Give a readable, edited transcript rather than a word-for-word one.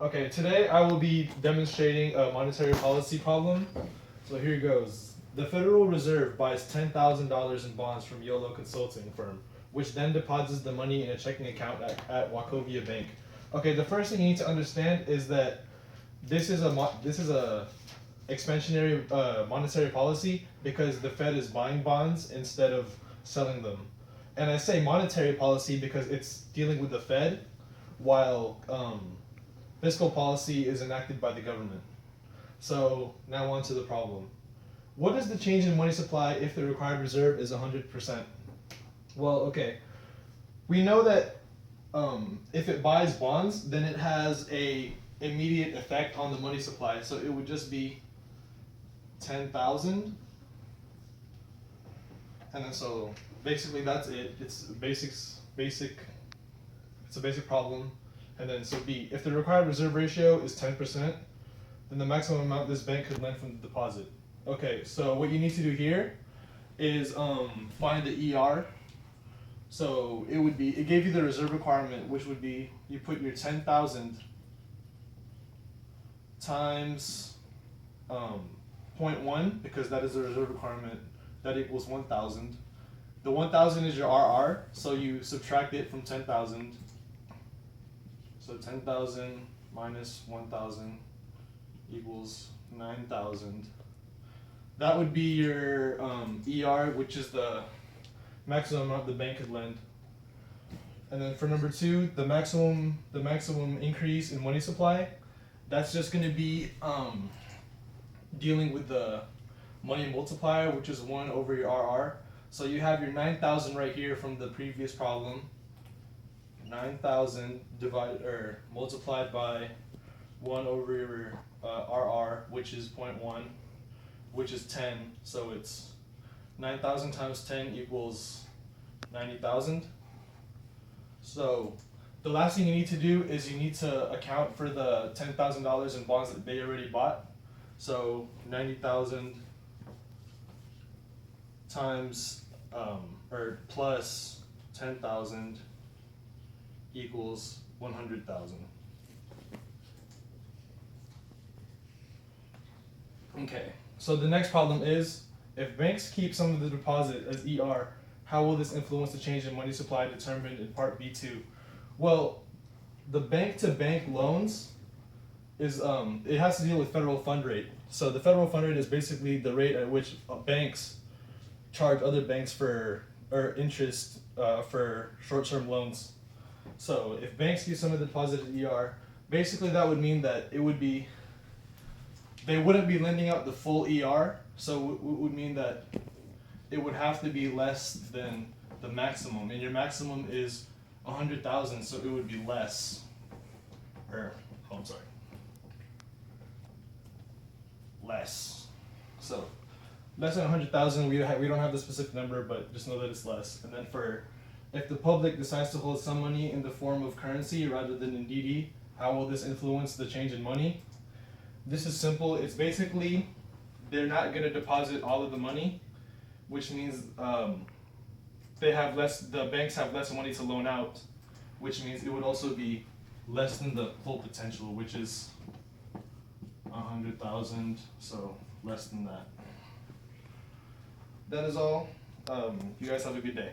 Okay, today I will be demonstrating a monetary policy problem. So here goes. The Federal Reserve buys $10,000 in bonds from YOLO Consulting Firm, which then deposits the money in a checking account at Wachovia Bank. Okay, the first thing you need to understand is that this is a expansionary monetary policy because the Fed is buying bonds instead of selling them. And I say monetary policy because it's dealing with the Fed, while fiscal policy is enacted by the government. So now on to the problem. What is the change in money supply if the required reserve is 100%? Well, okay. We know that if it buys bonds, then it has a immediate effect on the money supply. So it would just be 10,000. And then so basically that's it. It's it's a basic problem. And then so B, if the required reserve ratio is 10%, then the maximum amount this bank could lend from the deposit. Okay, so what you need to do here is find the ER. So it gave you the reserve requirement, which would be, you put your 10,000 times 0.1, because that is the reserve requirement, that equals 1,000. The 1,000 is your RR, so you subtract it from 10,000. So 10,000 minus 1,000 equals 9,000. That would be your ER, which is the maximum amount the bank could lend. And then for number 2, the maximum increase in money supply, that's just going to be dealing with the money multiplier, which is 1 over your RR. So you have your 9,000 right here from the previous problem. 9,000 multiplied by 1 over your RR, which is 0.1, which is 10. So it's 9,000 times 10 equals 90,000. So the last thing you need to do is you need to account for the $10,000 in bonds that they already bought. So 90,000 times or plus 10,000 equals 100,000. Okay, so the next problem is, if banks keep some of the deposit as ER, how will this influence the change in money supply determined in part B2? Well, the bank-to-bank loans is it has to deal with federal fund rate. So the federal fund rate is basically the rate at which banks charge other banks for interest for short-term loans. So if banks keep some of the deposit at ER, basically that would mean that they wouldn't be lending out the full ER. So it would mean that it would have to be less than the maximum, and your maximum is 100,000, so it would be less. Less. So less than 100,000. We don't have the specific number, but just know that it's less. And then if the public decides to hold some money in the form of currency rather than in DD, how will this influence the change in money? This is simple. It's basically they're not going to deposit all of the money, which means the banks have less money to loan out, which means it would also be less than the full potential, which is 100,000, so less than that. That is all. You guys have a good day.